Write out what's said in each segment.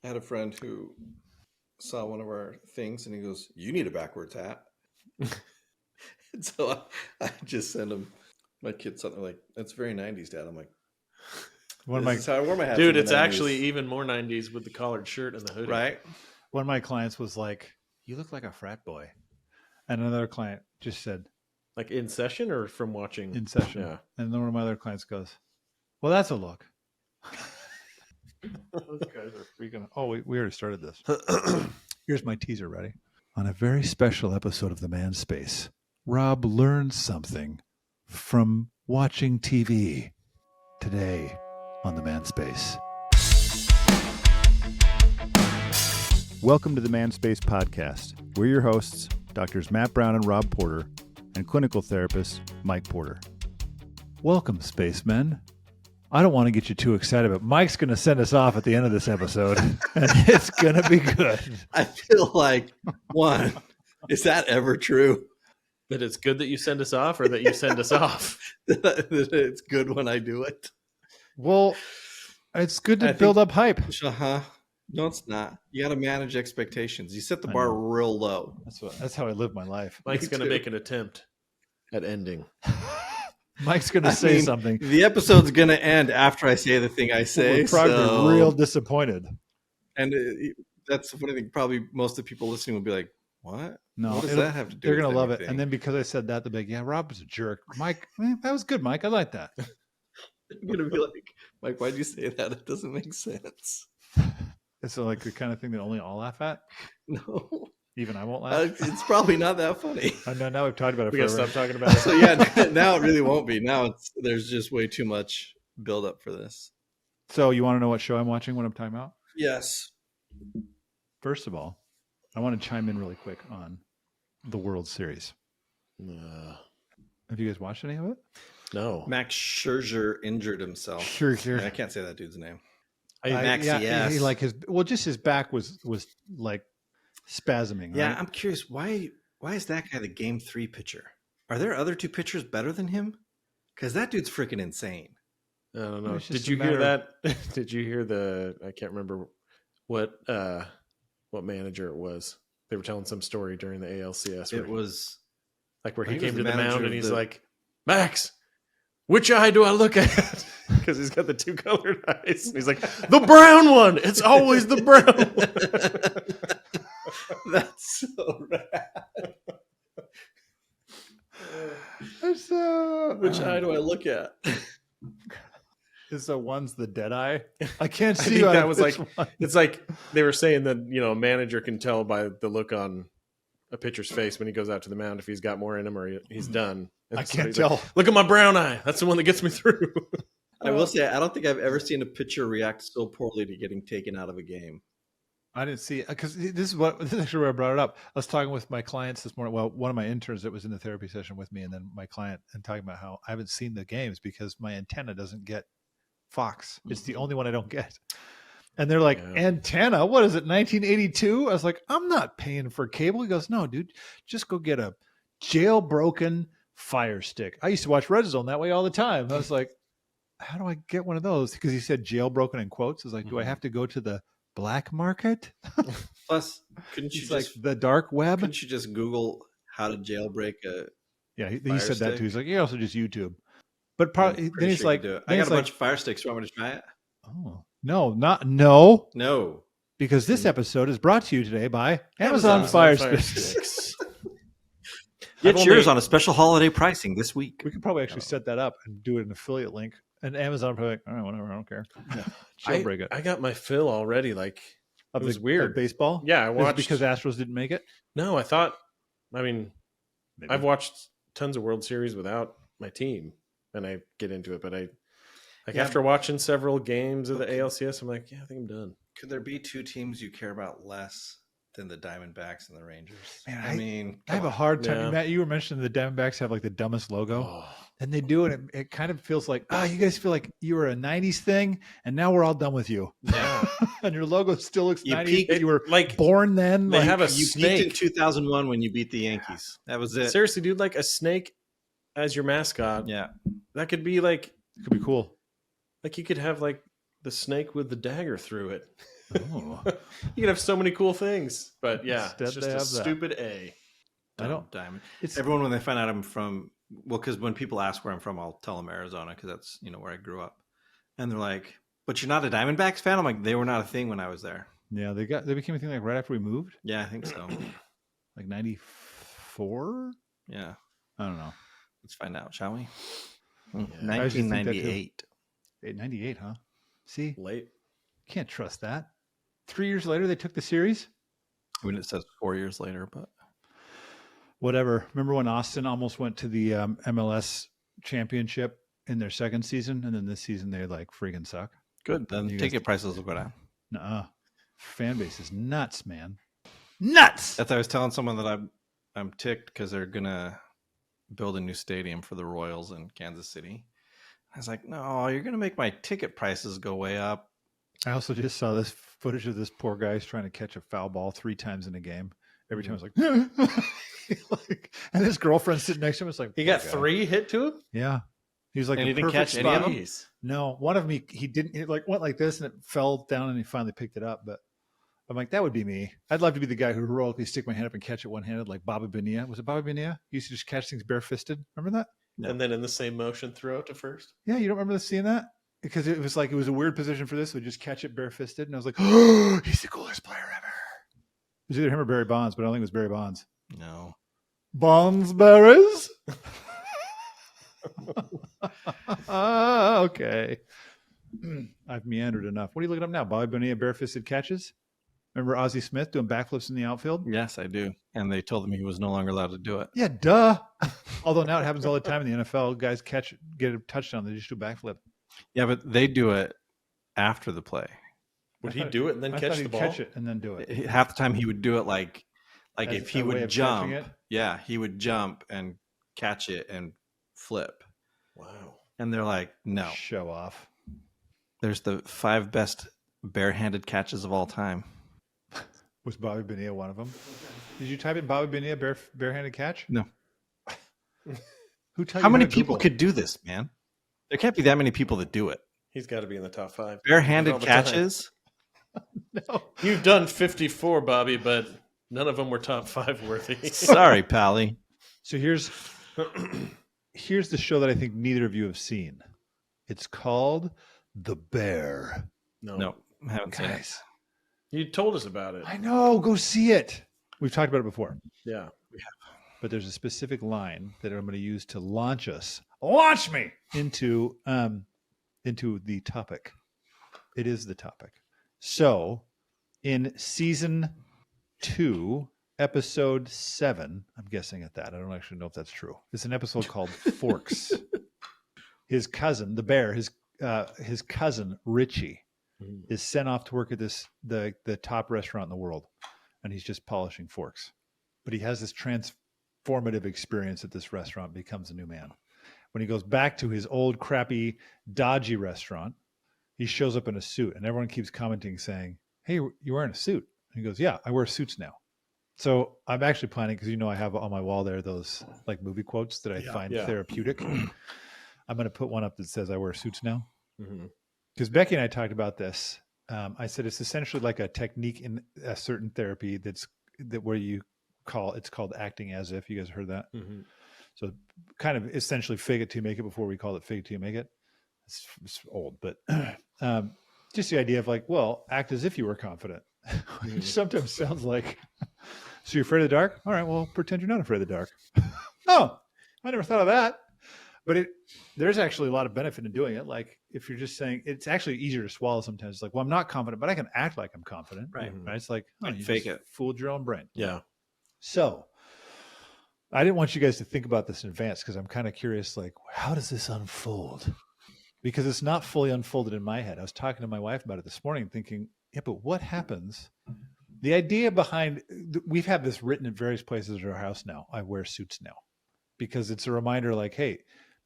I had a friend who saw one of our things and he goes, "You need a backwards hat." And so I just sent him my kid something like, "That's very 90s, Dad." I'm like, this is how I wore my hats. Dude, it's actually even more 90s with the collared shirt and the hoodie. right. One of my clients was like, "You look like a frat boy," and another client just said, Like in session or from watching? "In session." Yeah. And then one of my other clients goes, "Well, that's a look." Those guys are freaking. Oh, we already started this. Here's my teaser. Ready? On a very special episode of the Manspace, Rob learns something from watching TV today on the Manspace. Welcome to the Manspace podcast. We're your hosts, Doctors Matt Brown and Rob Porter, and clinical therapist Mike Porter. Welcome, spacemen. I don't want to get you too excited, but Mike's going to send us off at the end of this episode, and it's going to be good. I feel like, one, is that ever true? That it's good that you send us off or that you send us off? It's good when I do it. Well, it's good to build up hype. Uh-huh. No, it's not. You got to manage expectations. You set the bar real low. That's how I live my life. Mike's going to make an attempt at ending. Mike's going to say something. The episode's going to end after I say the thing I say. We're probably real disappointed. And that's the funny thing. Probably most of the people listening will be like, "What? No, what does that have to do?" They're with going to love it. anything?" And then because I said that, they'll be like, "Yeah, Rob was a jerk." Mike, that was good, Mike. I like that. I'm going to be like, "Mike, why'd you say that? It doesn't make sense." It's like the kind of thing that only I'll laugh at. No. Even I won't laugh. It's probably not that funny. I know. Now we've talked about it. We got to stop talking about it. So yeah, now it really won't be. Now there's just way too much build up for this. So you want to know what show I'm watching when I'm time out? Yes. First of all, I want to chime in really quick on the World Series. Have you guys watched any of it? No. Max Scherzer injured himself. Sure. I can't say that dude's name. Max, yeah, he like just his back was like spasming. Yeah, right? I'm curious why is that guy the game 3 pitcher? Are there other 2 pitchers better than him? Because that dude's freaking insane. I don't know. It's Did just you a hear matter that? Did you hear I can't remember what manager it was. They were telling some story during the ALCS. It was like where I he think it came was to the the mound manager and of he's the- like, "Max, which eye do I look at?" Because he's got the 2 colored eyes. And he's like, "The brown one. It's always the brown one." That's so rad. Which eye do I look at? Is the one's the dead eye? I can't I see. think out that of was which like one. it's like they were saying that a manager can tell by the look on a pitcher's face when he goes out to the mound if he's got more in him or he's done. And I so can't he's like, tell. "Look at my brown eye. That's the one that gets me through." I will say I don't think I've ever seen a pitcher react so poorly to getting taken out of a game. I didn't see it because this is actually where I brought it up. I was talking with my clients this morning. Well, one of my interns that was in the therapy session with me, and then my client, and talking about how I haven't seen the games because my antenna doesn't get Fox. It's the only one I don't get. And they're like, "Antenna? What is it, 1982?" I was like, "I'm not paying for cable." He goes, "No, dude, just go get a jailbroken Fire Stick." I used to watch Red Zone that way all the time. I was like, "How do I get one of those?" Because he said jailbroken in quotes. I was like, "Do I have to go to the black market?" Plus, couldn't you It's just like the dark web. couldn't you just Google how to jailbreak a? Yeah, he Fire said that stick? too. He's like, "You also just YouTube." But probably I'm then pretty he's sure you like, can do it. then I got he's a like, bunch of Fire Sticks. You want me to try it? "Oh no," No. because this episode is brought to you today by Amazon Fire Sticks. Get yours on a special holiday pricing this week. We could probably actually set that up and do an affiliate link. And Amazon probably like, "All right, whatever, I don't care." Jailbreak it. I got my fill already. Like Of it was the- weird. of baseball. Yeah, I Is it watched because Astros didn't make it. No, I thought. I mean, Maybe. I've watched tons of World Series without my team, and I get into it. But after watching several games of the ALCS, I'm like, yeah, I think I'm done. Could there be 2 teams you care about less than the Diamondbacks and the Rangers? Man, I mean, I have a hard time. Yeah. Matt, you were mentioning the Diamondbacks have like the dumbest logo. Oh, And they do, and it kind of feels like, you guys feel like you were a 90s thing, and now we're all done with you. yeah. And your logo still looks You 90s. peaked- You were like born then. they like, have a you peaked in snake. 2001 when you beat the Yankees. That was it. Seriously, dude, like a snake as your mascot. Yeah. That could be like could be cool. you could have like the snake with the dagger through it. Oh, You can have so many cool things, but yeah, Instead it's just they a have that. stupid A. I don't. Diamond. It's Everyone, when they find out I'm from, well, because when people ask where I'm from, I'll tell them Arizona because that's where I grew up, and they're like, "But you're not a Diamondbacks fan?" I'm like, "They were not a thing when I was there." yeah. They became a thing like right after we moved, Yeah, I think so. like 94. Yeah, I don't know. let's find out, shall we? I just think that too. 1998. 98, huh? See, Late. can't trust that. 3 years later, they took the series. I mean, it says 4 years later, but Whatever. Remember when Austin almost went to the MLS championship in their second season, and then this season they like freaking suck. good. Then You ticket prices will go down. Nuh-uh. Fan base is nuts, man. Nuts. That's I was telling someone that I'm ticked because they're gonna build a new stadium for the Royals in Kansas City. I was like, no, you're gonna make my ticket prices go way up. I also just saw this footage of this poor guy who's trying to catch a foul ball 3 times in a game. Every time I was like, and his girlfriend sitting next to him was like, He got "Poor guy." 3 hit to him? Yeah. He was like, And the he didn't perfect catch any of spot. them? Jeez. No, one of them he didn't. He like went like this and it fell down and he finally picked it up. But I'm like, that would be me. I'd love to be the guy who heroically stick my hand up and catch it one handed, like Bobby Bonilla. Was it Bobby Bonilla? He used to just catch things barefisted. Remember that? No. And then in the same motion, throw it to first. Yeah, you don't remember seeing that? Because it was a weird position for this. Would just catch it barefisted, and I was like, oh, he's the coolest player ever. It was either him or Barry Bonds, but I don't think it was Barry Bonds. No. Bondsberries. Okay. I've meandered enough. What are you looking up now? Bobby Bonilla barefisted catches? Remember Ozzie Smith doing backflips in the outfield? Yes, I do. And they told him he was no longer allowed to do it. Yeah, duh. Although now it happens all the time in the NFL. Guys get a touchdown, they just do a backflip. Yeah, but they do it after the play. Would he do it and then I catch thought the he'd ball? catch it and then do it. Half the time he would do it like As if he a way would of jump. catching it? Yeah, he would jump and catch it and flip. Wow. And they're like, no. Show off. There's the 5 best barehanded catches of all time. Was Bobby Bonilla one of them? Did you type in Bobby Bonilla barehanded catch? No. Who tell you How many to people Google? could do this, man? There can't be that many people that do it. He's got to be in the top 5. Barehanded All the time. catches? No. You've done 54, Bobby, but none of them were top 5 worthy. Sorry, Pally. So here's the show that I think neither of you have seen. It's called The Bear. No, I haven't seen it. Guys, You told us about it. I know. Go see it. We've talked about it before. Yeah. But there's a specific line that I'm going to use to launch me into the topic. It is the topic. So, in season 2, episode 7, I'm guessing at that. I don't actually know if that's true. It's an episode called Forks. His cousin, the bear, his cousin Richie, is sent off to work at the top restaurant in the world, and he's just polishing forks. But he has this transformative experience at this restaurant, becomes a new man. When he goes back to his old crappy dodgy restaurant, he shows up in a suit, and everyone keeps commenting saying, "Hey, you're wearing a suit." And he goes, "Yeah, I wear suits now." So I'm actually planning, because I have on my wall there those like movie quotes that I find therapeutic. I'm going to put one up that says, "I wear suits now." Because Becky and I talked about this. I said it's essentially like a technique in a certain therapy where it's called acting as if. You guys heard that? So kind of essentially fake it till you make it. Before we called it fake it till you make it. It's old, but just the idea of like, well, act as if you were confident. Which sometimes sounds like, so you're afraid of the dark? All right, well, pretend you're not afraid of the dark. Oh, I never thought of that. But there's actually a lot of benefit in doing it. Like if you're just saying, it's actually easier to swallow sometimes. It's like, well, I'm not confident, but I can act like I'm confident. Right. It's like, oh, Like you fake just it. fooled your own brain. Yeah. So I didn't want you guys to think about this in advance because I'm kind of curious, like, how does this unfold? Because it's not fully unfolded in my head. I was talking to my wife about it this morning thinking, yeah, but what happens? The idea behind, we've had this written in various places at our house now. I wear suits now because it's a reminder like, hey,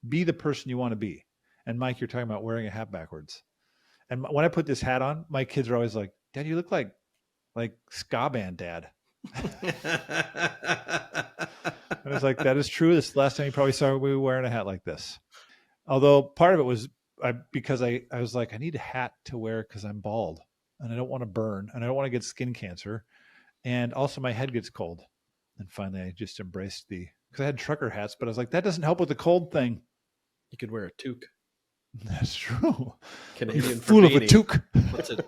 be the person you want to be. And Mike, you're talking about wearing a hat backwards. And when I put this hat on, my kids are always like, Dad, you look like ska band dad. And I was like, that is true. This last time you probably saw me wearing a hat like this. Although part of it was because I was like, I need a hat to wear because I'm bald. and I don't want to burn, and I don't want to get skin cancer, and also my head gets cold. And finally, I just embraced because I had trucker hats, but I was like, that doesn't help with the cold thing. You could wear a toque. That's true. Canadian You for fool of a beanie. toque.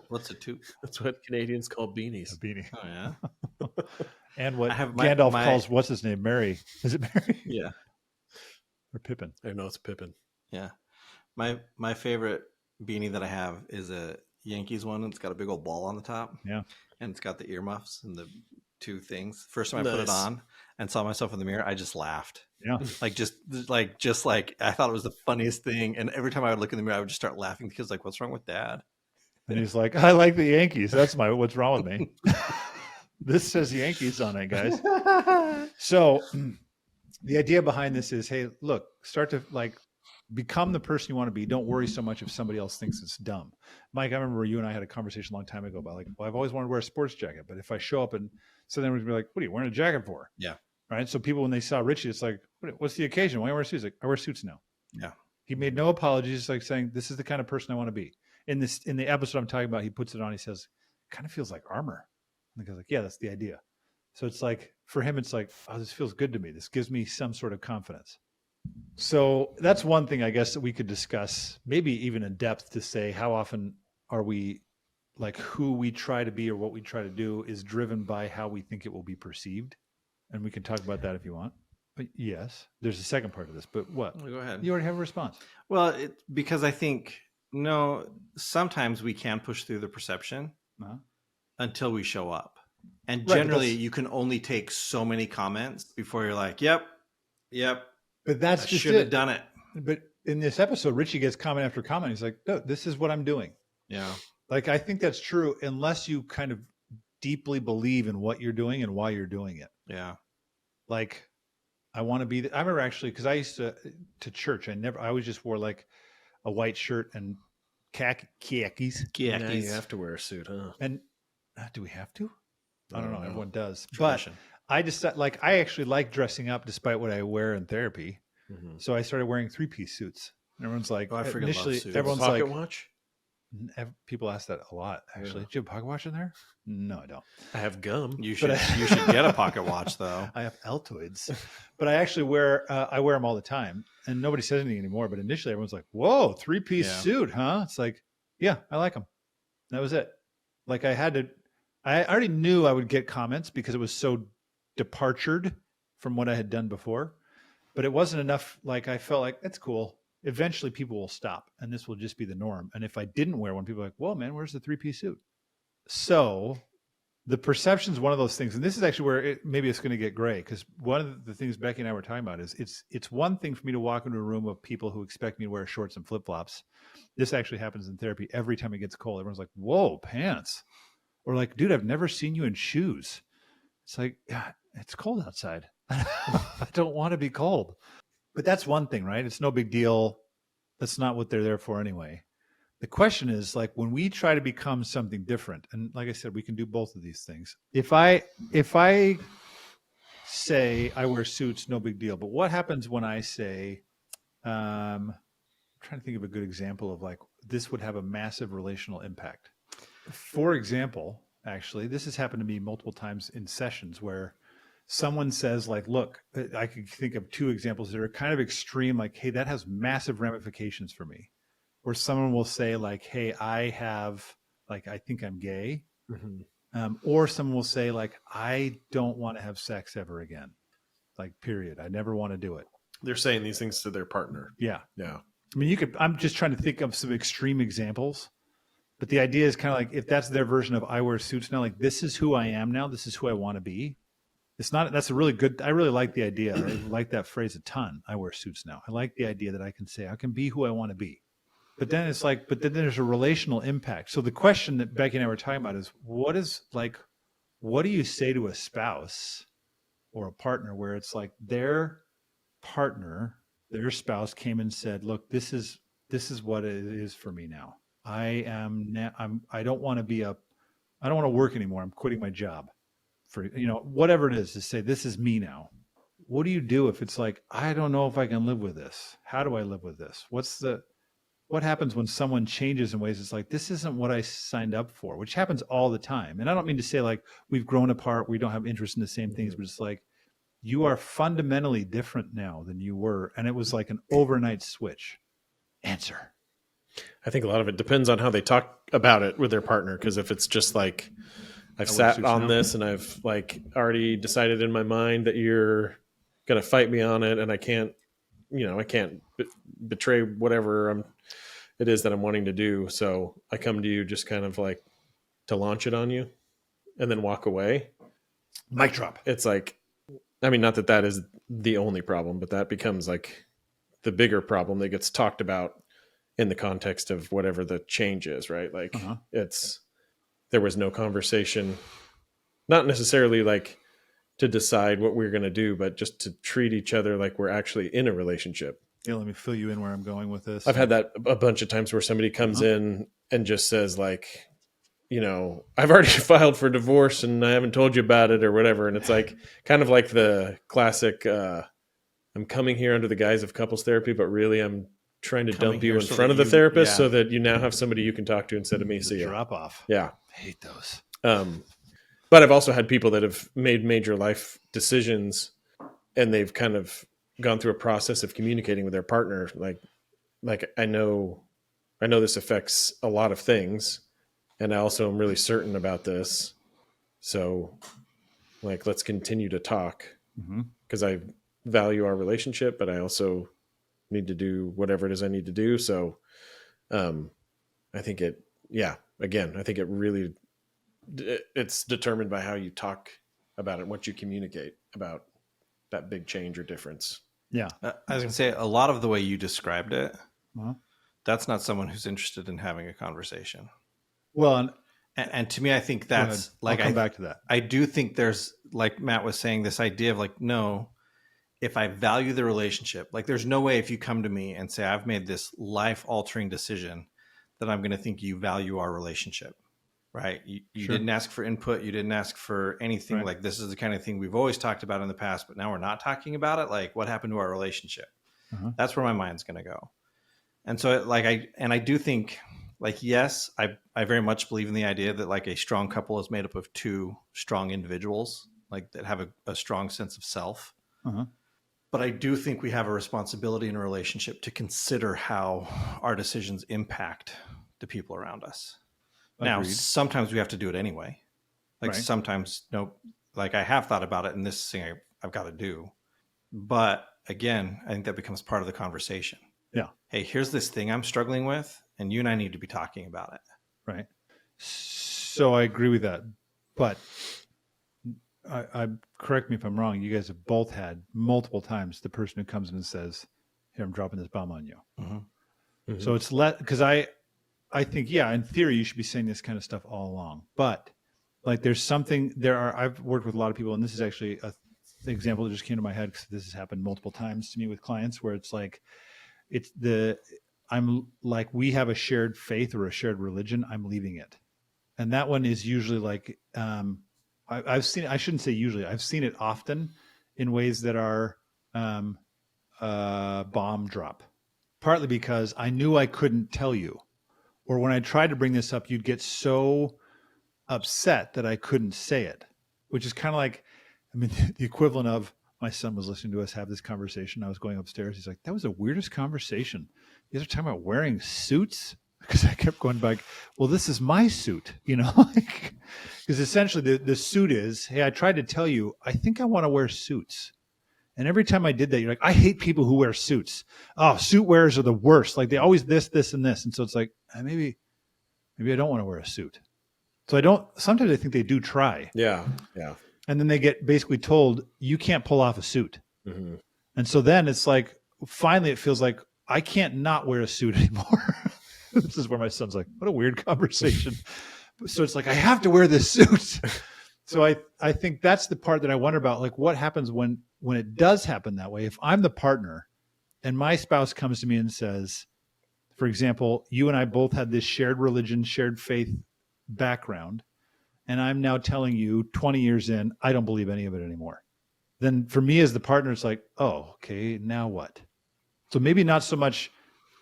What's a toque? That's what Canadians call beanies. A beanie. Oh yeah. And what I have Gandalf calls, what's his name? Mary. Is it Mary? Yeah. Or Pippin? I know it's Pippin. Yeah. My favorite beanie that I have is a Yankees one. It's got a big old ball on the top. Yeah. And it's got the earmuffs and the two things. First time I put it Nice. on and saw myself in the mirror, I just laughed. Yeah. Just like I thought it was the funniest thing. And every time I would look in the mirror, I would just start laughing because like, what's wrong with Dad? And he's like, I like the Yankees. That's what's wrong with me. This says Yankees on it, guys. So the idea behind this is, hey, look, start to like become the person you want to be. Don't worry so much if somebody else thinks it's dumb. Mike, I remember you and I had a conversation a long time ago about like, well, I've always wanted to wear a sports jacket, but if I show up and so then we'd be like, what are you wearing a jacket for? Yeah. Right. So people, when they saw Richie, it's like, what's the occasion? Why do you wear suits? Like, I wear suits now. Yeah. He made no apologies, like saying, this is the kind of person I want to be. In the episode I'm talking about, he puts it on, he says, kind of feels like armor. And the guy's like, yeah, that's the idea. So it's like, for him, it's like, oh, this feels good to me. This gives me some sort of confidence. So that's one thing I guess that we could discuss, maybe even in depth, to say how often are we, like who we try to be or what we try to do is driven by how we think it will be perceived. And we can talk about that if you want. But yes, there's a second part of this, but what? Go ahead. You already have a response. Well, because I think, no, sometimes we can push through the perception until we show up. And generally, you can only take so many comments before you're like, yep. But that's I just should have done it. But in this episode, Richie gets comment after comment. He's like, no, this is what I'm doing. Yeah. Like, I think that's true unless you kind of deeply believe in what you're doing and why you're doing it. Yeah. Like, I want to be, I remember actually, because I used to church, I always just wore like a white shirt and khakis. Now you have to wear a suit, huh? And do we have to? I don't know. Everyone does. Tradition. But I just like, I actually like dressing up despite what I wear in therapy. Mm-hmm. So I started wearing 3-piece suits. And everyone's like, I freaking initially, love suits. everyone's Pocket like, watch? people ask that a lot, actually. Yeah. Do you have a pocket watch in there? No, I don't. I have gum. You should get a pocket watch though. I have Altoids, but I actually wear them all the time, and nobody says anything anymore. But initially, everyone's like, "Whoa, 3-piece suit, huh?" It's like, yeah, I like them. That was it. Like I already knew I would get comments because it was so departured from what I had done before, but it wasn't enough. Like I felt like that's cool. Eventually, people will stop, and this will just be the norm. And if I didn't wear one, people are like, "Whoa, man, where's the 3-piece suit?" So the perception is one of those things, and this is actually where maybe it's going to get gray, because one of the things Becky and I were talking about is it's one thing for me to walk into a room of people who expect me to wear shorts and flip-flops. This actually happens in therapy every time it gets cold. Everyone's like, "Whoa, pants," or like, "Dude, I've never seen you in shoes." It's like, yeah, it's cold outside. I don't want to be cold. But that's one thing, right? It's no big deal. That's not what they're there for anyway. The question is, like, when we try to become something different, and like I said, we can do both of these things. If I say I wear suits, no big deal. But what happens when I say, I'm trying to think of a good example of like, this would have a massive relational impact. For example, actually, this has happened to me multiple times in sessions where someone says like, look, I could think of 2 examples that are kind of extreme. Like, hey, that has massive ramifications for me. Or someone will say like, hey, I think I'm gay. Mm-hmm. Or someone will say like, I don't want to have sex ever again. Like, period. I never want to do it. They're saying these things to their partner. Yeah. Yeah. I mean, I'm just trying to think of some extreme examples, but the idea is kind of like, if that's their version of I wear suits now, like, this is who I am now. This is who I want to be. That's a really good, I really like the idea. I like that phrase a ton. I wear suits now. I like the idea that I can say, I can be who I want to be. But then it's like, but then there's a relational impact. So the question that Becky and I were talking about is, what do you say to a spouse or a partner where it's like their partner, their spouse came and said, look, this is what it is for me now. I don't want to work anymore. I'm quitting my job for, whatever it is, to say, this is me now. What do you do if it's like, I don't know if I can live with this? How do I live with this? what happens when someone changes in ways it's like, this isn't what I signed up for, which happens all the time. And I don't mean to say like we've grown apart, we don't have interest in the same things, but it's like, you are fundamentally different now than you were. And it was like an overnight switch. Answer. I think a lot of it depends on how they talk about it with their partner. Because if it's just like, I've sat on this and I've like already decided in my mind that you're going to fight me on it, and I can't betray whatever it is that I'm wanting to do. So I come to you just kind of like to launch it on you and then walk away. Mic drop. It's like, I mean, not that that is the only problem, but that becomes like the bigger problem that gets talked about in the context of whatever the change is, right? Like there was no conversation, not necessarily like to decide what we're going to do, but just to treat each other like we're actually in a relationship. Yeah, let me fill you in where I'm going with this. I've had that a bunch of times where somebody comes in and just says like, I've already filed for divorce and I haven't told you about it or whatever. And it's like, kind of like the classic, I'm coming here under the guise of couples therapy, but really I'm trying to dump you in front of the therapist so that you now have somebody you can talk to instead of me. So drop off. Yeah. I hate those. But I've also had people that have made major life decisions and they've kind of gone through a process of communicating with their partner. Like I know this affects a lot of things, and I also am really certain about this. So like, let's continue to talk because I value our relationship, but I also need to do whatever it is I need to do. So I think it really, it's determined by how you talk about it, what you communicate about that big change or difference. Yeah. I was going to say, a lot of the way you described it, that's not someone who's interested in having a conversation. Well, and to me, I think that's like, I'll come back to that. I do think there's, like Matt was saying, this idea of like, no, if I value the relationship, like there's no way if you come to me and say, I've made this life altering decision, that I'm going to think you value our relationship. Right. You didn't ask for input. You didn't ask for anything. Right. Like, this is the kind of thing we've always talked about in the past, but now we're not talking about it. Like, what happened to our relationship? That's where my mind's going to go. And so I do think, like, yes, I very much believe in the idea that like a strong couple is made up of two strong individuals, like that have a strong sense of self. But I do think we have a responsibility in a relationship to consider how our decisions impact the people around us. Now, sometimes we have to do it anyway. Like sometimes, like I have thought about it and this thing I've got to do. But again, I think that becomes part of the conversation. Yeah. Hey, here's this thing I'm struggling with, and you and I need to be talking about it. Right. So I agree with that. But I correct me if I'm wrong. You guys have both had multiple times the person who comes in and says, here, I'm dropping this bomb on you. So it's because I think, in theory, you should be saying this kind of stuff all along. But like, I've worked with a lot of people, and this is actually an example that just came to my head because this has happened multiple times to me with clients where it's like, I'm like, we have a shared faith or a shared religion. I'm leaving it. And that one is usually like, I've seen, I shouldn't say usually, I've seen it often in ways that are bomb drop, partly because I knew I couldn't tell you. Or when I tried to bring this up, you'd get so upset that I couldn't say it, which is kind of like, the equivalent of my son was listening to us have this conversation. I was going upstairs. He's like, that was the weirdest conversation. You guys are talking about wearing suits? Because I kept going back, well, this is my suit, because essentially the suit is, hey, I tried to tell you, I think I want to wear suits. And every time I did that, you're like, I hate people who wear suits. Oh, suit wearers are the worst. Like they always this, and this. And so it's like, maybe I don't want to wear a suit. So sometimes I think they do try. Yeah. Yeah. And then they get basically told, you can't pull off a suit. And so then it's like, finally it feels like I can't not wear a suit anymore. This is where my son's like, what a weird conversation. So it's like, I have to wear this suit. So I think that's the part that I wonder about, like what happens when it does happen that way. If I'm the partner and my spouse comes to me and says, for example, you and I both had this shared religion, shared faith background, and I'm now telling you 20 years in, I don't believe any of it anymore. Then for me as the partner, it's like, oh, okay, now what? So maybe not so much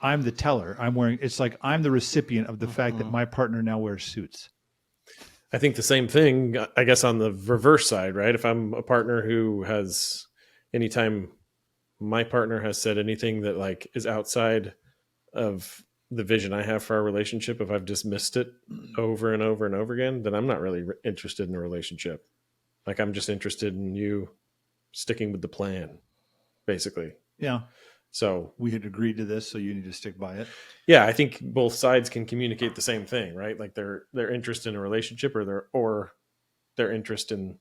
I'm the teller. It's like I'm the recipient of the fact that Mhm. my partner now wears suits. I think the same thing, I guess, on the reverse side, right? If I'm a partner who has, anytime my partner has said anything that like is outside of the vision I have for our relationship, if I've dismissed it over and over and over again, then I'm not really interested in a relationship. Like I'm just interested in you sticking with the plan, basically. Yeah. So We had agreed to this, so you need to stick by it. yeah, I think both sides can communicate the same thing, right? Like their interest in a relationship or their interest in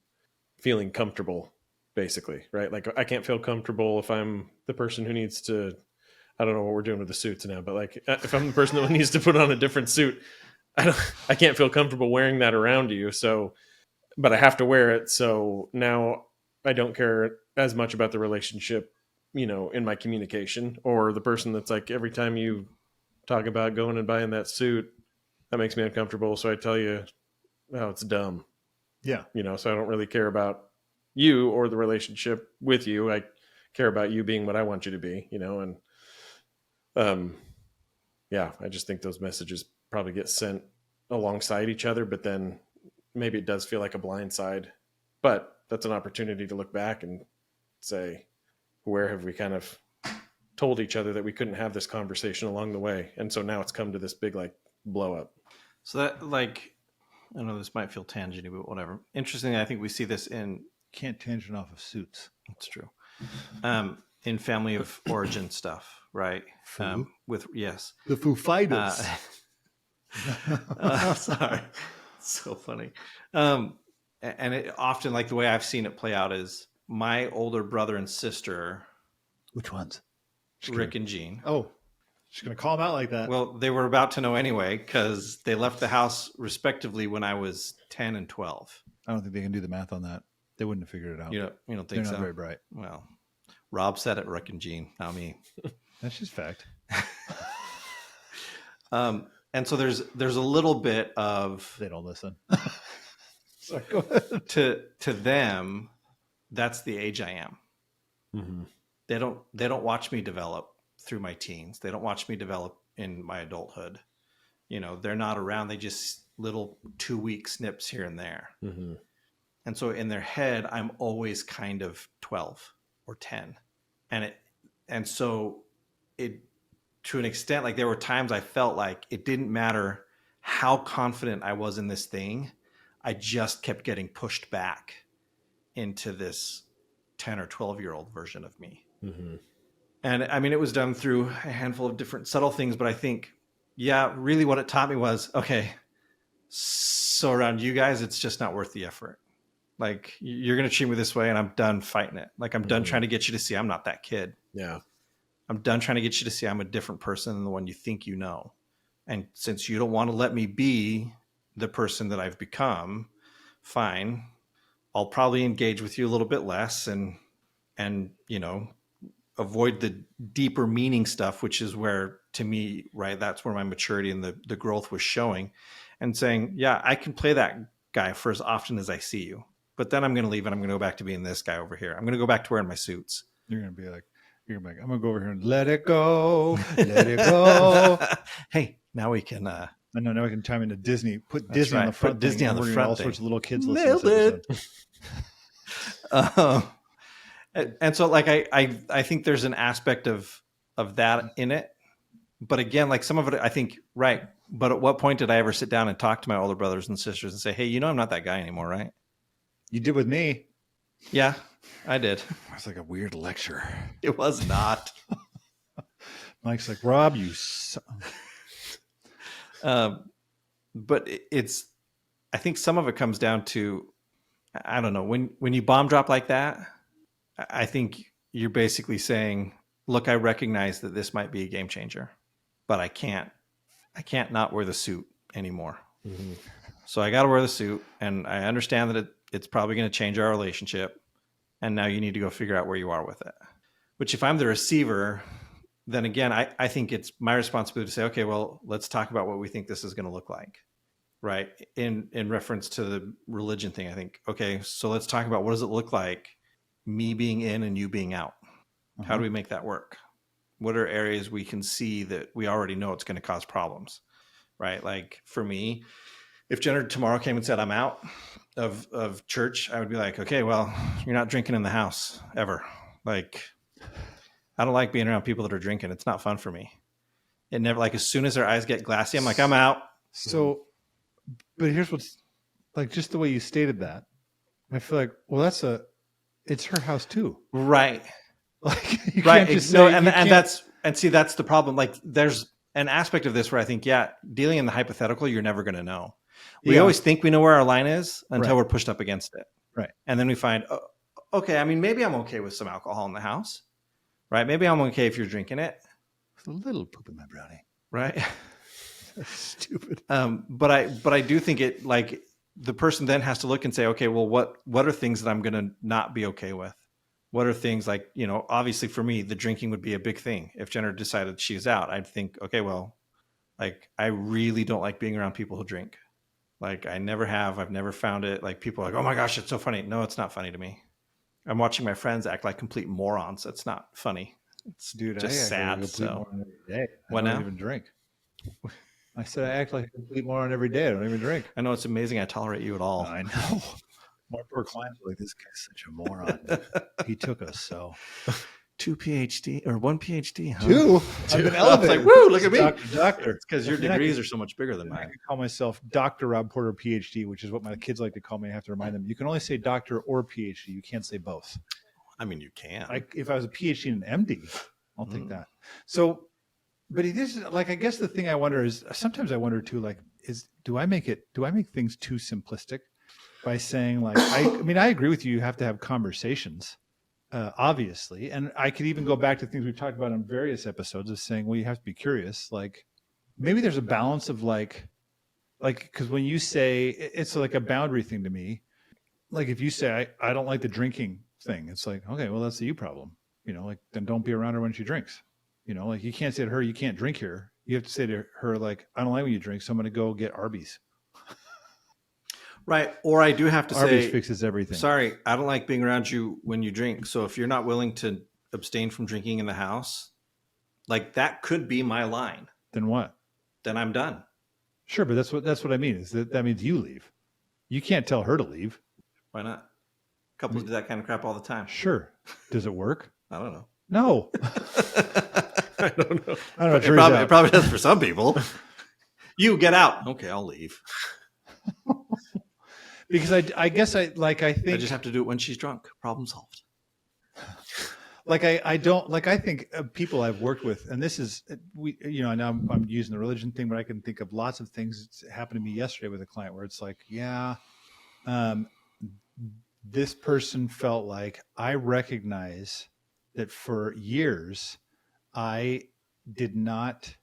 feeling comfortable, basically, right? Like I can't feel comfortable if I'm the person who needs to, I don't know what we're doing with the suits now, but like if I'm the person that needs to put on a different suit, I can't feel comfortable wearing that around you. So, but I have to wear it. So now I don't care as much about the relationship, in my communication, or the person that's like, every time you talk about going and buying that suit, that makes me uncomfortable. So I tell you, oh, it's dumb. Yeah. So I don't really care about you or the relationship with you. I care about you being what I want you to be, and yeah, I just think those messages probably get sent alongside each other, but then maybe it does feel like a blind side, but that's an opportunity to look back and say, where have we kind of told each other that we couldn't have this conversation along the way? And so now it's come to this big like blow up. So that, like, I know this might feel tangenty, but whatever. Interestingly, I think we see this in, Can't tangent off of suits. it's true, in family of origin stuff, right? Yes. The Foo Fighters. Sorry. So funny. And it often, like the way I've seen it play out is my older brother and sister, Which ones? Rick and Jean. Oh, she's going to call them out like that. Well, they were about to know anyway because they left the house respectively when I was 10 and 12. I don't think they can do the math on that. They wouldn't have figured it out. You don't They're think not so? very bright. Well, Rob said it, Rick and Jean, not me. That's just fact. And so there's a little bit of, They don't listen. Sorry, go ahead. to them, that's the age I am. Mm-hmm. They don't watch me develop through my teens. They don't watch me develop in my adulthood. They're not around. They just little 2-week snips here and there. Mm-hmm. And so in their head, I'm always kind of 12 or 10. And so it, to an extent, like there were times I felt like it didn't matter how confident I was in this thing. I just kept getting pushed back into this 10 or 12-year-old version of me. Mm-hmm. And I mean, it was done through a handful of different subtle things, but I think, yeah, really what it taught me was, okay, so around you guys, it's just not worth the effort. Like you're going to treat me this way and I'm done fighting it. Like I'm done trying to get you to see I'm not that kid. Yeah. I'm done trying to get you to see I'm a different person than the one you think you know. And since you don't want to let me be the person that I've become, fine. I'll probably engage with you a little bit less and avoid the deeper meaning stuff, which is where, to me, right, that's where my maturity and the growth was showing, and saying, yeah, I can play that guy for as often as I see you, but then I'm going to leave and I'm going to go back to being this guy over here. I'm going to go back to wearing my suits. You're going to be like, I'm going to go over here and let it go. Let it go. Hey, now we can, I know, now we can chime into Disney. Put That's Disney on right. the front. Put Disney thing, on the and we're front gonna all thing. sorts of little kids listen Nailed to this it. episode. And so like, I think there's an aspect of that in it, but again, like some of it, I think, right. But at what point did I ever sit down and talk to my older brothers and sisters and say, hey, I'm not that guy anymore, right? You did with me. Yeah, I did. It was like a weird lecture. It was not. Mike's like, Rob, you but I think some of it comes down to, I don't know, when you bomb drop like that, I think you're basically saying, look, I recognize that this might be a game changer, but I can't not wear the suit anymore. Mm-hmm. So I got to wear the suit, and I understand that it's probably going to change our relationship. And now you need to go figure out where you are with it. Which, if I'm the receiver, then again, I think it's my responsibility to say, okay, well, let's talk about what we think this is going to look like. Right. In reference to the religion thing, I think, okay, so let's talk about what does it look like, me being in and you being out. How do we make that work? What are areas we can see that we already know it's going to cause problems, right? Like for me, if Jenner tomorrow came and said, I'm out of church, I would be like, okay, well, you're not drinking in the house ever. Like, I don't like being around people that are drinking. It's not fun for me. It never, like, as soon as their eyes get glassy, I'm like, I'm out. So, but here's what's like, just the way you stated that, I feel like, well, it's her house too. Right. Like, you Right. can't just No, say, and see, that's the problem. Like, there's an aspect of this where I think, yeah, dealing in the hypothetical, you're never going to know. We always think we know where our line is until we're pushed up against it. Right. And then we find, oh, okay, I mean, maybe I'm okay with some alcohol in the house, right? Maybe I'm okay if you're drinking it. a little poop in my brownie. Right. Stupid. But I do think it, like, the person then has to look and say, okay, well, what are things that I'm going to not be okay with? What are things like, you know, obviously for me, the drinking would be a big thing. If Jenner decided she's out, I'd think, okay, well, like, I really don't like being around people who drink. Like, I never have. I've never found it. Like, people are like, oh my gosh, it's so funny. No, it's not funny to me. I'm watching my friends act like complete morons. It's not funny. It's just sad. So Every day. What I don't now? even drink. I said I act like a complete moron every day. I don't even drink. I know it's amazing I tolerate you at all. I know. My poor clients are like, this guy's such a moron. He took us so. 2 PhD or 1 PhD, huh? Two? I've been elevated. Like, woo, look at me. Doctor. It's because your degrees are so much bigger than I mine. can call myself Dr. Rob Porter, PhD, which is what my kids like to call me. I have to remind them. You can only say doctor or PhD. You can't say both. I mean, you can. If I was a PhD and an MD, I'll take that. So, but it is like, I guess the thing I wonder is, sometimes I wonder too, like, do I make things too simplistic by saying, like, I mean, I agree with you. You have to have conversations, obviously. And I could even go back to things we've talked about on various episodes of saying, well, you have to be curious. Like, maybe there's a balance of like, because when you say, it's like a boundary thing to me. Like, if you say, I don't like the drinking thing, it's like, okay, well, that's the you problem. You know, like, then don't be around her when she drinks. You know, like, you can't say to her, you can't drink here. You have to say to her, like, I don't like when you drink, so I'm going to go get Arby's. Right. Or I do have to Arby's say, fixes everything. sorry, I don't like being around you when you drink. So if you're not willing to abstain from drinking in the house, like, that could be my line. Then what? Then I'm done. Sure, but that's what I mean. Is that means you leave. You can't tell her to leave. Why not? Couples do that kind of crap all the time. Sure. Does it work? I don't know. No. I don't know. I don't know. It probably does for some people. You get out. Okay, I'll leave. Because I guess I think I just have to do it when she's drunk. Problem solved. like I think people I've worked with, and this is now I'm using the religion thing, but I can think of lots of things that happened to me yesterday with a client where it's like, this person felt like I recognize that for years I did not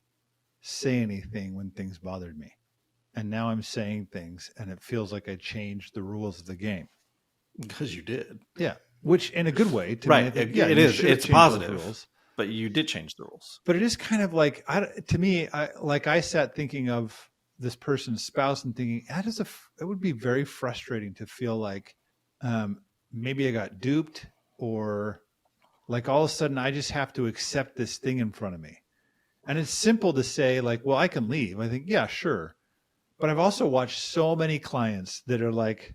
say anything when things bothered me. And now I'm saying things and it feels like I changed the rules of the game. Because you did. Yeah. Which in a good way. To right. me, I think, it is. It's positive. Rules. But you did change the rules. But it is kind of like, to me, I sat thinking of this person's spouse and thinking, it would be very frustrating to feel like maybe I got duped, or like all of a sudden I just have to accept this thing in front of me. And it's simple to say, like, well, I can leave. I think, yeah, sure. But I've also watched so many clients that are like,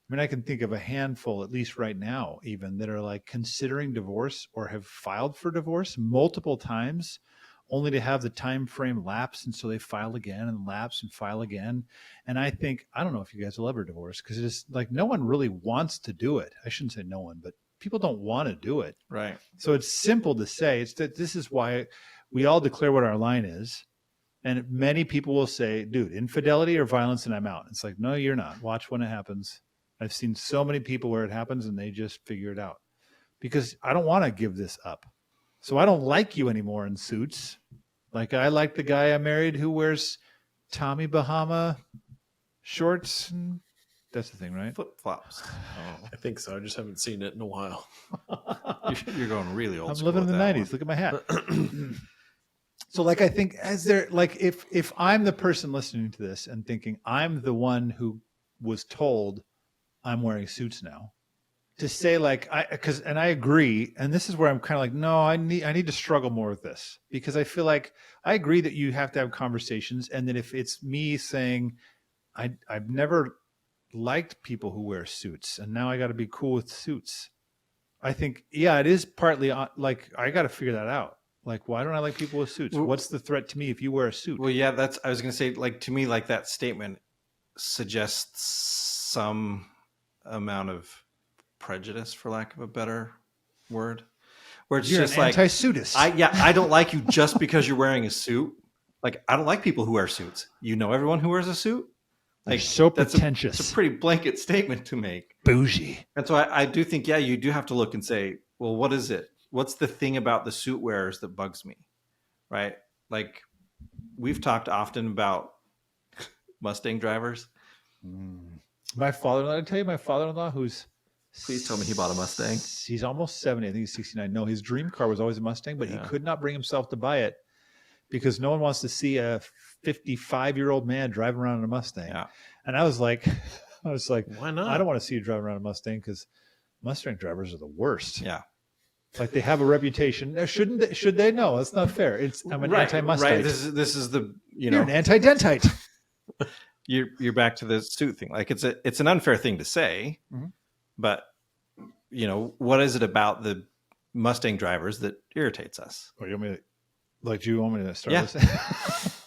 I mean, I can think of a handful, at least right now, even, that are like considering divorce or have filed for divorce multiple times, only to have the time frame lapse. And so they file again and lapse and file again. And I think, I don't know if you guys will ever divorce, because it's like no one really wants to do it. I shouldn't say no one, but people don't want to do it. Right. So it's simple to say. It's that this is why we all declare what our line is. And many people will say, dude, infidelity or violence, and I'm out. It's like, no, you're not. Watch when it happens. I've seen so many people where it happens and they just figure it out, because I don't want to give this up. So I don't like you anymore in Suits. Like, I like the guy I married who wears Tommy Bahama shorts. And that's the thing, right? Flip flops. Oh. I think so. I just haven't seen it in a while. You're going really old. I'm school living in the with that 90s. Look at my hat. So, like, I think if I'm the person listening to this and thinking I'm the one who was told I'm wearing suits now, to say like and I agree, and this is where I'm kind of like, no, I need to struggle more with this, because I feel like I agree that you have to have conversations, and that if it's me saying I've never liked people who wear suits, and now I got to be cool with suits. I think, yeah, it is partly like I got to figure that out. Like, why don't I like people with suits? Well, What's the threat to me if you wear a suit? Well, yeah, I was going to say, like, to me, like that statement suggests some amount of prejudice, for lack of a better word, where it's You're just an like, anti-suitist. I don't like you just because you're wearing a suit. Like, I don't like people who wear suits. You know, everyone who wears a suit. They're Like, so that's pretentious. it's a pretty blanket statement to make. Bougie. And so I do think, yeah, you do have to look and say, well, what is it? What's the thing about the suit wearers that bugs me? Right? Like, we've talked often about Mustang drivers. My father-in-law, did I tell you my father-in-law, who's Please tell me he bought a Mustang. He's almost 70. I think he's 69. No, his dream car was always a Mustang, but he could not bring himself to buy it because no one wants to see a 55-year-old man driving around in a Mustang. Yeah. And I was like, Why not? I don't want to see you driving around a Mustang because Mustang drivers are the worst. Yeah. Like, they have a reputation. Should they? No, that's not fair. I'm an anti-Mustang. Right. This is the, You're an anti-dentite. you're back to the suit thing. Like, it's an unfair thing to say, but what is it about the Mustang drivers that irritates us? Or you want me to, do you want me to start Yeah. this?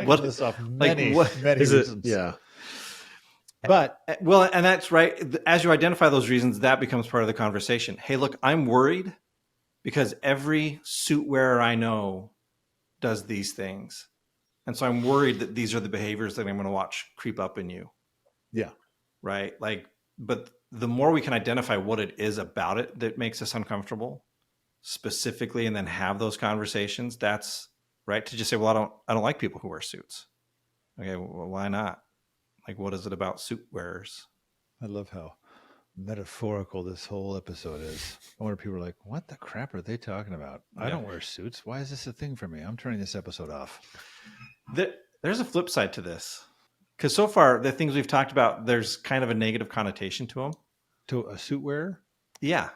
What- this off like, many what Is it? reasons. Yeah. But Well, and that's right. As you identify those reasons, that becomes part of the conversation. Hey, look, I'm worried because every suit wearer I know does these things. And so I'm worried that these are the behaviors that I'm going to watch creep up in you. yeah, Right. But the more we can identify what it is about it that makes us uncomfortable specifically, and then have those conversations, that's right. To just say, well, I don't like people who wear suits. Okay. Well, why not? Like, what is it about suit wearers? I love how metaphorical this whole episode is. I wonder if people are like, what the crap are they talking about? I Yeah. don't wear suits. Why is this a thing for me? I'm turning this episode off. There's a flip side to this. Because so far, the things we've talked about, there's kind of a negative connotation to them. To a suit wearer? Yeah.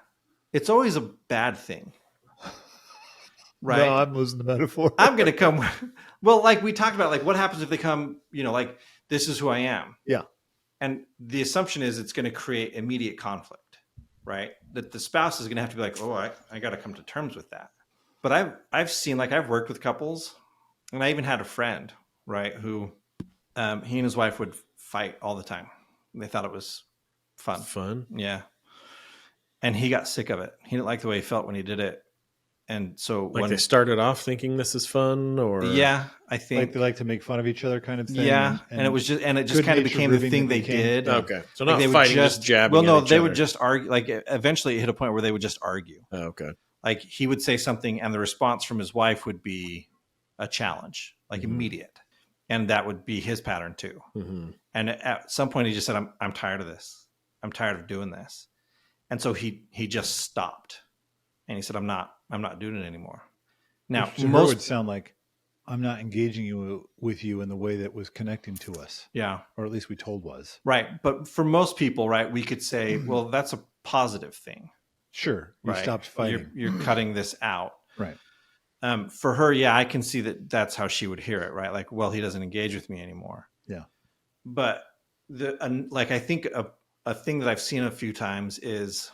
It's always a bad thing. Right. No, I'm losing the metaphor. I'm going to come. Well, like we talked about, like what happens if they come, like this is who I am. Yeah. And the assumption is it's going to create immediate conflict, right? That the spouse is going to have to be like, oh, I got to come to terms with that. But I've seen, like, I've worked with couples, and I even had a friend, right, who he and his wife would fight all the time. They thought it was fun. Fun. Yeah. And he got sick of it. He didn't like the way he felt when he did it. And so Like they started off thinking this is fun, or yeah, I think Like they like to make fun of each other kind of thing. yeah, and it just kind of became the thing they did. okay, so Like not they would fighting, just jabbing. Well, no, at each they other. would just argue. Like eventually, it hit a point where they would just argue. Oh, okay. Like he would say something, and the response from his wife would be a challenge, like immediate, and that would be his pattern too. Mm-hmm. And at some point, he just said, "I'm tired of this. I'm tired of doing this," and so he just stopped, and he said, "I'm not doing it anymore." Now, Which to her would sound like, I'm not engaging with you in the way that was connecting to us. yeah, Or at least we told was. right. But for most people, right, we could say, well, that's a positive thing. Sure. You Right? stopped fighting. You're cutting this out. Right. For her, yeah, I can see that's how she would hear it, right? Like, well, he doesn't engage with me anymore. Yeah. But I think a thing that I've seen a few times is,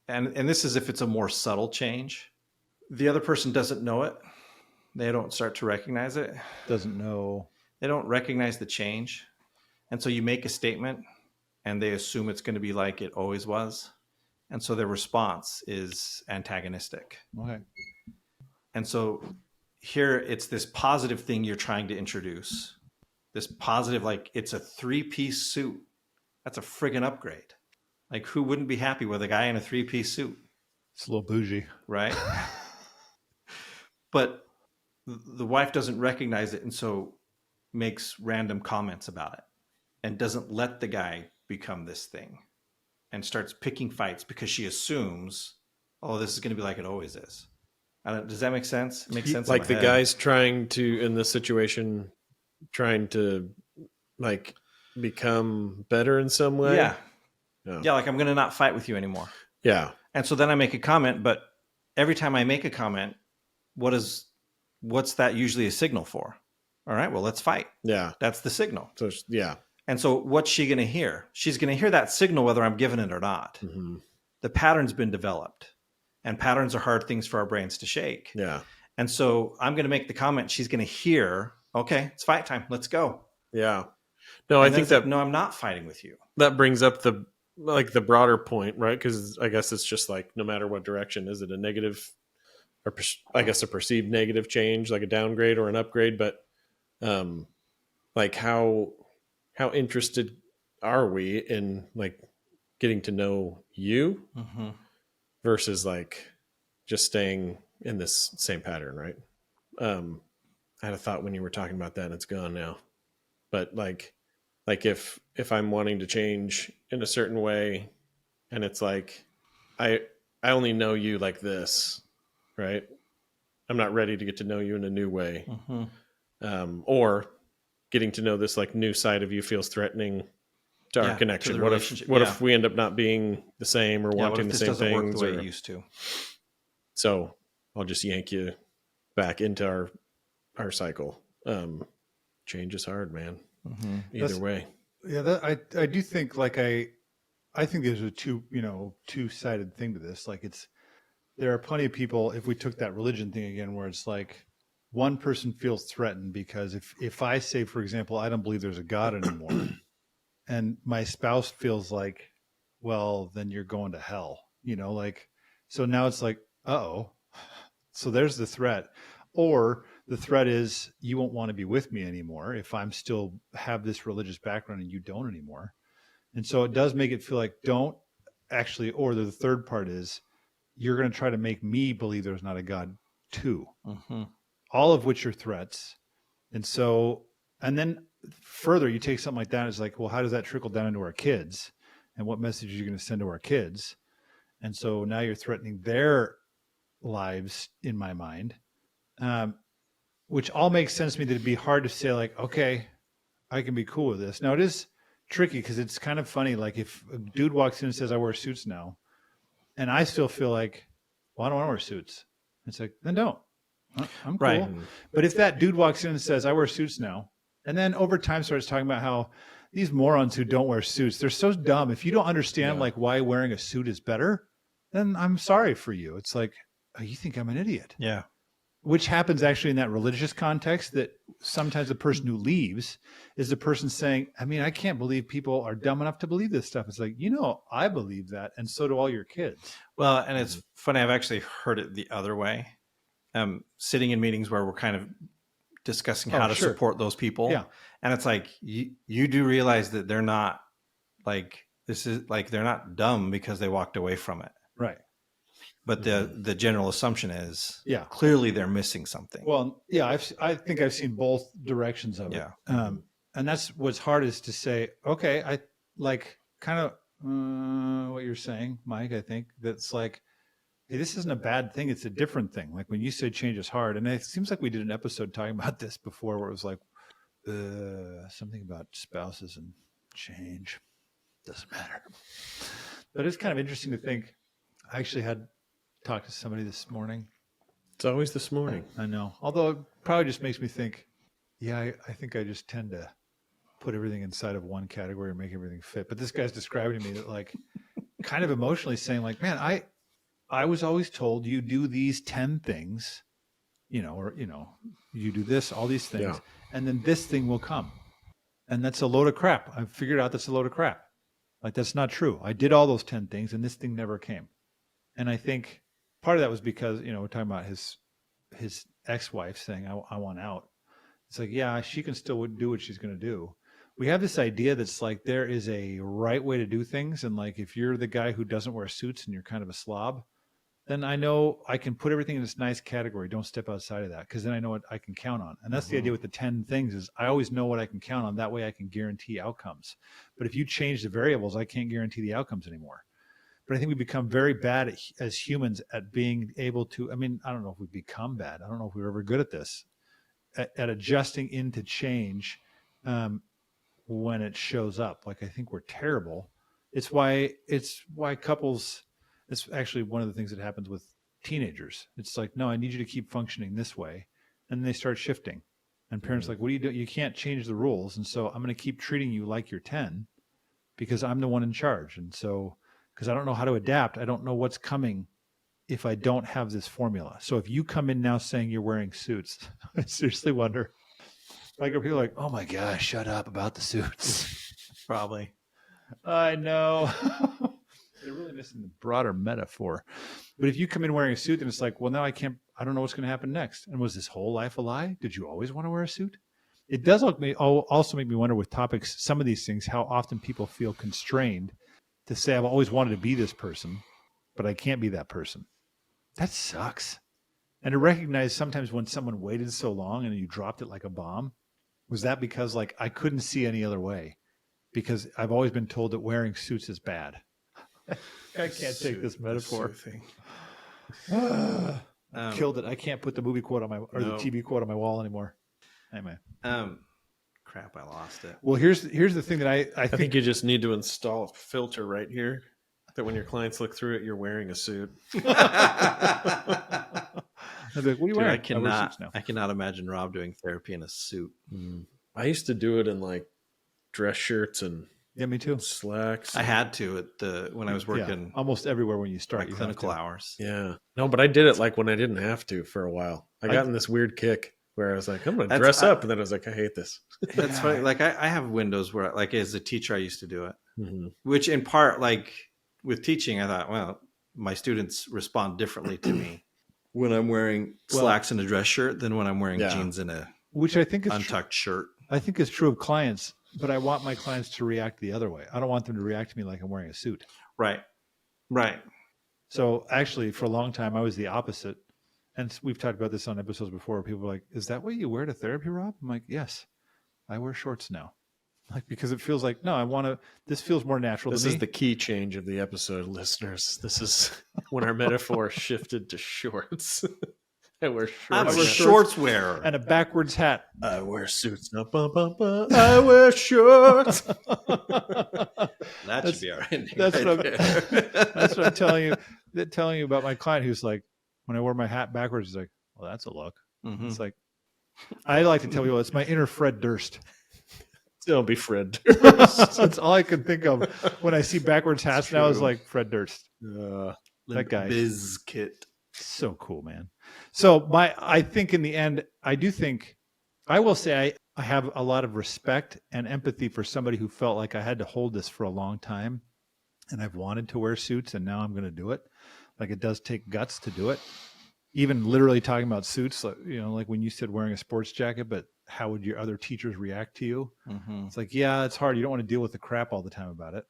and this is if it's a more subtle change, the other person doesn't know it. They don't start to recognize it. Doesn't know. They don't recognize the change. And so you make a statement and they assume it's going to be like it always was. And so their response is antagonistic. Okay. And so here it's this positive thing you're trying to introduce. This positive, like it's a 3-piece suit. That's a friggin' upgrade. Like who wouldn't be happy with a guy in a 3-piece suit? It's a little bougie. Right? But the wife doesn't recognize it and so makes random comments about it and doesn't let the guy become this thing and starts picking fights because she assumes, oh, this is going to be like it always is. Does that make sense? It makes sense. Like in the my head. guy's trying to, in this situation, trying to like become better in some way. Yeah. Oh. Yeah, like I'm going to not fight with you anymore. Yeah. And so then I make a comment, but every time I make a comment, what's that usually a signal for? All right, well, let's fight. Yeah. That's the signal. So yeah. And so what's she going to hear? She's going to hear that signal whether I'm giving it or not. Mm-hmm. The pattern's been developed, and patterns are hard things for our brains to shake. Yeah. And so I'm going to make the comment. She's going to hear, okay, it's fight time. Let's go. Yeah. No, And I think that no, I'm not fighting with you. that brings up the broader point, right? Because I guess it's just like, no matter what direction, is it a negative, or I guess a perceived negative change, like a downgrade or an upgrade? But like how interested are we in like getting to know you Mm-hmm. versus like just staying in this same pattern, right? I had a thought when you were talking about that, and it's gone now. But like if I'm wanting to change in a certain way, and it's like I only know you like this, right? I'm not ready to get to know you in a new way. Mm-hmm. Or getting to know this like new side of you feels threatening to our connection. To the What relationship. if we end up not being the same or What wanting if the this same doesn't work things? the way it used to? So I'll just yank you back into our cycle. Change is hard, man. Mm-hmm. Either way. Yeah, I do think like I think there's a two-sided thing to this. Like there are plenty of people, if we took that religion thing again, where it's like one person feels threatened because if I say, for example, I don't believe there's a God anymore, and my spouse feels like, well, then you're going to hell, like, so now it's like, uh-oh, so there's the threat. Or the threat is you won't want to be with me anymore if I'm still have this religious background and you don't anymore. And so it does make it feel like don't actually, or the third part is you're going to try to make me believe there's not a God too. Mm-hmm. All of which are threats. And so, and then further, you take something like that, it's like, well, how does that trickle down into our kids? And what message are you going to send to our kids? And so now you're threatening their lives in my mind, which all makes sense to me that it'd be hard to say like, okay, I can be cool with this. Now it is tricky because it's kind of funny. Like if a dude walks in and says, I wear suits now, and I still feel like, well, I don't want to wear suits. It's like, then don't. I'm cool. Right. But if that dude walks in and says, I wear suits now, and then over time starts talking about how these morons who don't wear suits, they're so dumb. If you don't understand like why wearing a suit is better, then I'm sorry for you. It's like, oh, you think I'm an idiot. Yeah. Which happens actually in that religious context, that sometimes the person who leaves is the person saying, I mean, I can't believe people are dumb enough to believe this stuff. It's like, I believe that. And so do all your kids. Well, and it's funny. I've actually heard it the other way. Sitting in meetings where we're kind of discussing how to support those people. Yeah. And it's like, you do realize that they're not like, they're not dumb because they walked away from it. Right. But the general assumption is, clearly they're missing something. Well, yeah, I think I've seen both directions of it. Yeah. And that's what's hard is to say, okay, I like kind of what you're saying, Mike. I think that's like, hey, this isn't a bad thing. It's a different thing. Like when you say change is hard, and it seems like we did an episode talking about this before where it was like something about spouses and change. Doesn't matter. But it's kind of interesting to think. I actually had talked to somebody this morning. It's always this morning. I know. Although it probably just makes me think, yeah, I think I just tend to put everything inside of one category and make everything fit. But this guy's describing to me that like kind of emotionally saying like, man, I was always told you do these 10 things, or, you do this, all these things, and then this thing will come. And that's a load of crap. I figured out that's a load of crap. Like, that's not true. I did all those 10 things and this thing never came. And I think part of that was because, we're talking about his ex-wife saying, I want out. It's like, yeah, she can still do what she's going to do. We have this idea that's like, there is a right way to do things. And like, if you're the guy who doesn't wear suits and you're kind of a slob, then I know I can put everything in this nice category. Don't step outside of that. Cause then I know what I can count on. And that's the idea with the 10 things is I always know what I can count on. That way I can guarantee outcomes. But if you change the variables, I can't guarantee the outcomes anymore. But I think we become very bad as humans at being able to, I don't know if we become bad. I don't know if we're ever good at this, at adjusting into change when it shows up. Like, I think we're terrible. It's why couples It's actually one of the things that happens with teenagers. It's like, no, I need you to keep functioning this way. And they start shifting. And parents are like, what do you do? You can't change the rules. And so I'm going to keep treating you like you're 10 because I'm the one in charge. And so, because I don't know how to adapt, I don't know what's coming if I don't have this formula. So if you come in now saying you're wearing suits, I seriously wonder. Like, are people like, oh my gosh, shut up about the suits? Probably. I know. They're really missing the broader metaphor. But if you come in wearing a suit, then it's like, well, now I don't know what's going to happen next. And was this whole life a lie? Did you always want to wear a suit? It does also make me wonder with topics, some of these things, how often people feel constrained to say, I've always wanted to be this person, but I can't be that person. That sucks. And to recognize sometimes when someone waited so long and you dropped it like a bomb, was that because like I couldn't see any other way? Because I've always been told that wearing suits is bad. I can't take this metaphor. Killed it. I can't put the movie quote on the TV quote on my wall anymore. Anyway. Crap, I lost it. Well, here's the thing that I think you just need to install a filter right here that when your clients look through it, you're wearing a suit. I'd be like, what are you wearing? I cannot imagine Rob doing therapy in a suit. I used to do it in like dress shirts and me too. Slacks. I had to when I was working almost everywhere when you start my clinical hours. Yeah. No, but I did it like when I didn't have to for a while. I got in this weird kick where I was like, I'm going to dress up. And then I was like, I hate this. That's funny. Like I have windows where like as a teacher, I used to do it, which in part, like with teaching, I thought, well, my students respond differently to me when I'm wearing slacks and a dress shirt than when I'm wearing jeans and a which I think is untucked shirt. I think is true of clients, but I want my clients to react the other way. I don't want them to react to me like I'm wearing a suit. Right. So actually, for a long time, I was the opposite. And we've talked about this on episodes before. Where people are like, is that what you wear to therapy, Rob? I'm like, yes, I wear shorts now. Like, because it feels like, no, this feels more natural to me. This is the key change of the episode, listeners. This is when our metaphor shifted to shorts. I wear shorts. I'm a shorts wearer. And a backwards hat. I wear suits. I wear shorts. That should be our ending. That's what I'm telling you about my client who's like, when I wear my hat backwards, he's like, well, that's a look. Mm-hmm. It's like, I like to tell people it's my inner Fred Durst. Don't be Fred Durst. That's all I can think of when I see backwards hats now is like Fred Durst. That guy. Bizkit. So cool, man. So I think in the end, I will say I have a lot of respect and empathy for somebody who felt like I had to hold this for a long time and I've wanted to wear suits and now I'm going to do it. Like it does take guts to do it. Even literally talking about suits, like, like when you said wearing a sports jacket, but how would your other teachers react to you? Mm-hmm. It's like, yeah, it's hard. You don't want to deal with the crap all the time about it.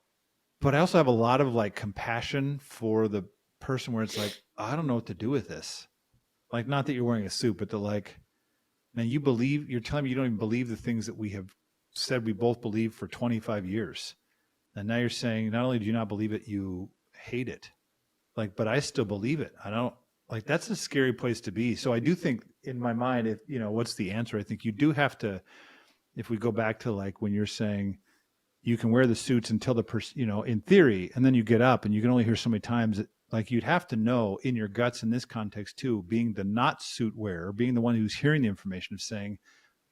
But I also have a lot of like compassion for the person where it's like, I don't know what to do with this. Like, not that you're wearing a suit, but like, man, you're telling me you don't even believe the things that we have said we both believe for 25 years. And now you're saying, not only do you not believe it, you hate it. Like, but I still believe it. I don't like, that's a scary place to be. So I do think in my mind, if, what's the answer? I think you do have to, if we go back to like when you're saying you can wear the suits until the person, in theory, and then you get up and you can only hear so many times that, like, you'd have to know in your guts in this context too, being the not suit wearer, being the one who's hearing the information of saying,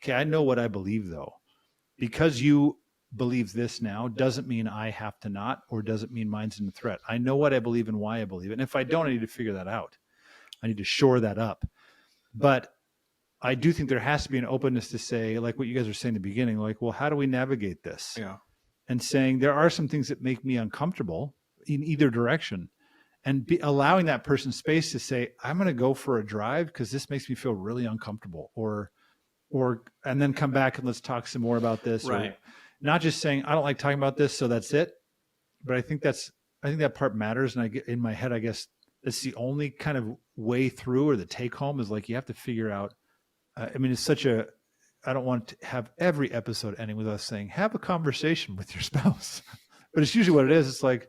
okay, I know what I believe though. Because you believe this now doesn't mean I have to not, or doesn't mean mine's in the threat. I know what I believe and why I believe it. And if I don't, I need to figure that out. I need to shore that up. But I do think there has to be an openness to say, like what you guys were saying in the beginning, like, well, how do we navigate this? Yeah. And saying there are some things that make me uncomfortable in either direction. And allowing that person space to say, I'm going to go for a drive because this makes me feel really uncomfortable, and then come back and let's talk some more about this. Right. Or not just saying, I don't like talking about this, so that's it. But I think that part matters. And I get in my head, I guess it's the only kind of way through, or the take home is like, you have to figure out, I don't want to have every episode ending with us saying, have a conversation with your spouse. But it's usually what it is. It's like,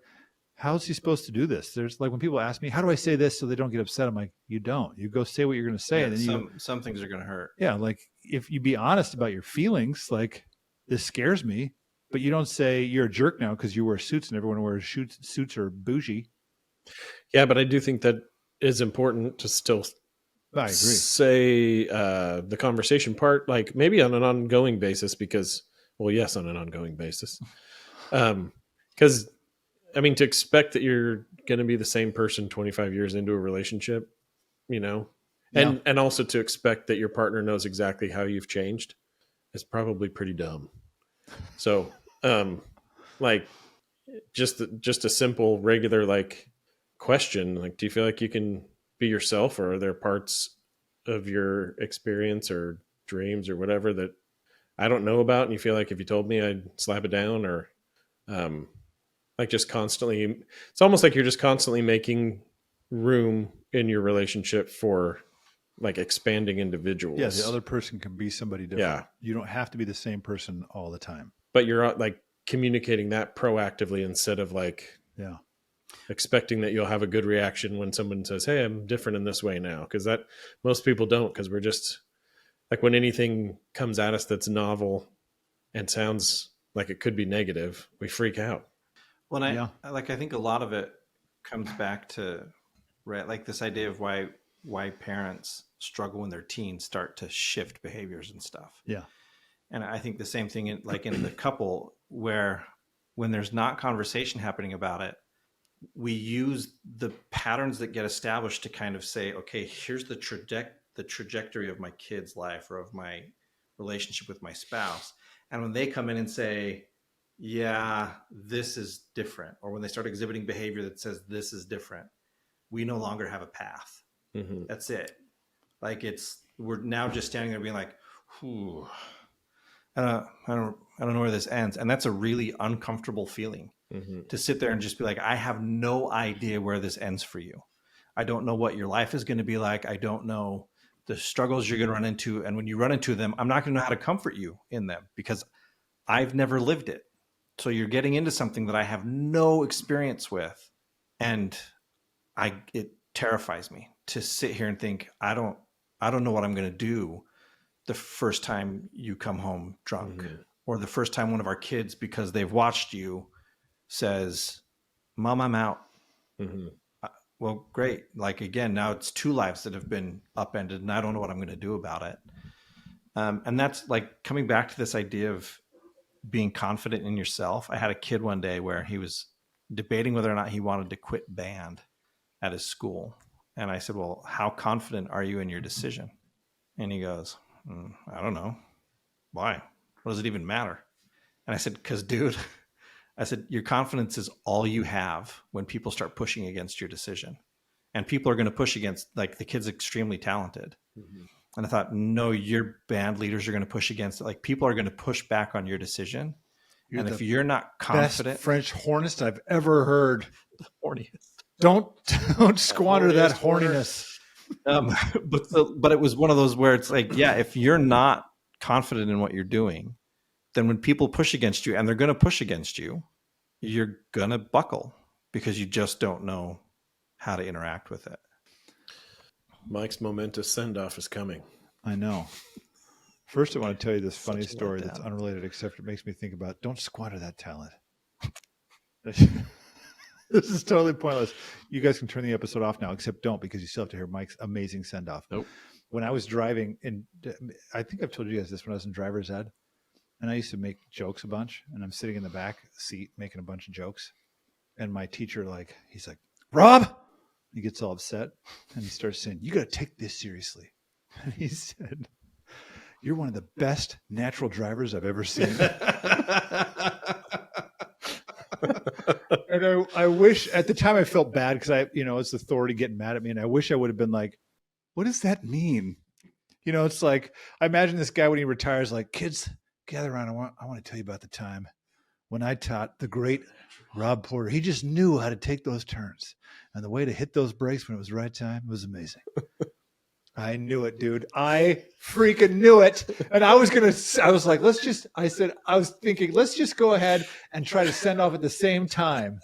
how's he supposed to do this? There's like, when people ask me, how do I say this so they don't get upset? I'm like, you don't. You go say what you're going to say. Yeah, and then some things are going to hurt. Yeah. Like if you be honest about your feelings, like, this scares me, but you don't say you're a jerk now because you wear suits and everyone wears suits are bougie. Yeah, but I do think that is important to still I agree. say the conversation part, like maybe on an ongoing basis, because, well, yes, on an ongoing basis. Because, I mean, to expect that you're going to be the same person 25 years into a relationship, you know, and also to expect that your partner knows exactly how you've changed is probably pretty dumb. So, like, just a simple, regular, like, question, like, do you feel like you can be yourself, or are there parts of your experience or dreams or whatever that I don't know about, and you feel like if you told me I'd slap it down? Or like, just constantly, it's almost like you're just constantly making room in your relationship for like expanding individuals. Yeah, the other person can be somebody different. Yeah. You don't have to be the same person all the time. But you're like communicating that proactively instead of like expecting that you'll have a good reaction when someone says, hey, I'm different in this way now. Because that most people don't, because we're just like, when anything comes at us that's novel and sounds like it could be negative, we freak out. Well, I think a lot of it comes back to, right, like this idea of why parents struggle when their teens start to shift behaviors and stuff. Yeah. And I think the same thing in the couple, where when there's not conversation happening about it, we use the patterns that get established to kind of say, okay, here's the trajectory of my kid's life or of my relationship with my spouse. And when they come in and say, yeah, this is different, or when they start exhibiting behavior that says this is different, we no longer have a path. Mm-hmm. That's it. Like, we're now just standing there being like, whew, I don't know where this ends. And that's a really uncomfortable feeling, to sit there and just be like, I have no idea where this ends for you. I don't know what your life is going to be like. I don't know the struggles you're going to run into. And when you run into them, I'm not going to know how to comfort you in them because I've never lived it. So you're getting into something that I have no experience with. And it terrifies me to sit here and think, I don't know what I'm going to do the first time you come home drunk, or the first time one of our kids, because they've watched you, says, Mom, I'm out. Well, great. Like, again, now it's 2 lives that have been upended, and I don't know what I'm going to do about it. And that's like coming back to this idea of being confident in yourself. I had a kid one day where he was debating whether or not he wanted to quit band at his school. And I said, well, how confident are you in your decision? And he goes, I don't know. Why? What does it even matter? And I said, because, dude, I said, your confidence is all you have when people start pushing against your decision. And people are going to push against, like, the kid's extremely talented. And I thought, no, your band leaders are going to push against it. Like, people are going to push back on your decision. And if you're not confident, best French hornist I've ever heard. The horniest. Don't squander that horniness. But it was one of those where it's like, yeah, if you're not confident in what you're doing, then when people push against you, and they're going to push against you, you're going to buckle because you just don't know how to interact with it. Mike's momentous send-off is coming. I know. First, I want to tell you this funny story that's unrelated, except it makes me think about, don't squander that talent. This is totally pointless. You guys can turn the episode off now, except don't, because you still have to hear Mike's amazing send-off. Nope. When I was driving, and I think I've told you guys this when I was in driver's ed, and I used to make jokes a bunch, and I'm sitting in the back seat making a bunch of jokes, and my teacher, he's like, Rob! He gets all upset, and he starts saying, you got to take this seriously. And he said, you're one of the best natural drivers I've ever seen. And I wish, at the time I felt bad because it's the authority getting mad at me, and I wish I would have been like, what does that mean? It's like, I imagine this guy when he retires, like, kids, gather around. I want to tell you about the time when I taught the great Rob Porter. He just knew how to take those turns, and the way to hit those brakes when it was the right time was amazing. I knew it, dude. I freaking knew it. And I was like, let's just go ahead and try to send off at the same time.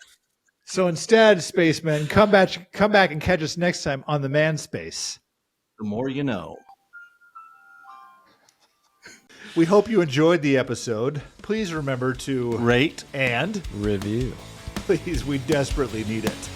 So instead, spacemen, come back and catch us next time on the Manspace. The more you know. We hope you enjoyed the episode. Please remember to rate and review. Please, we desperately need it.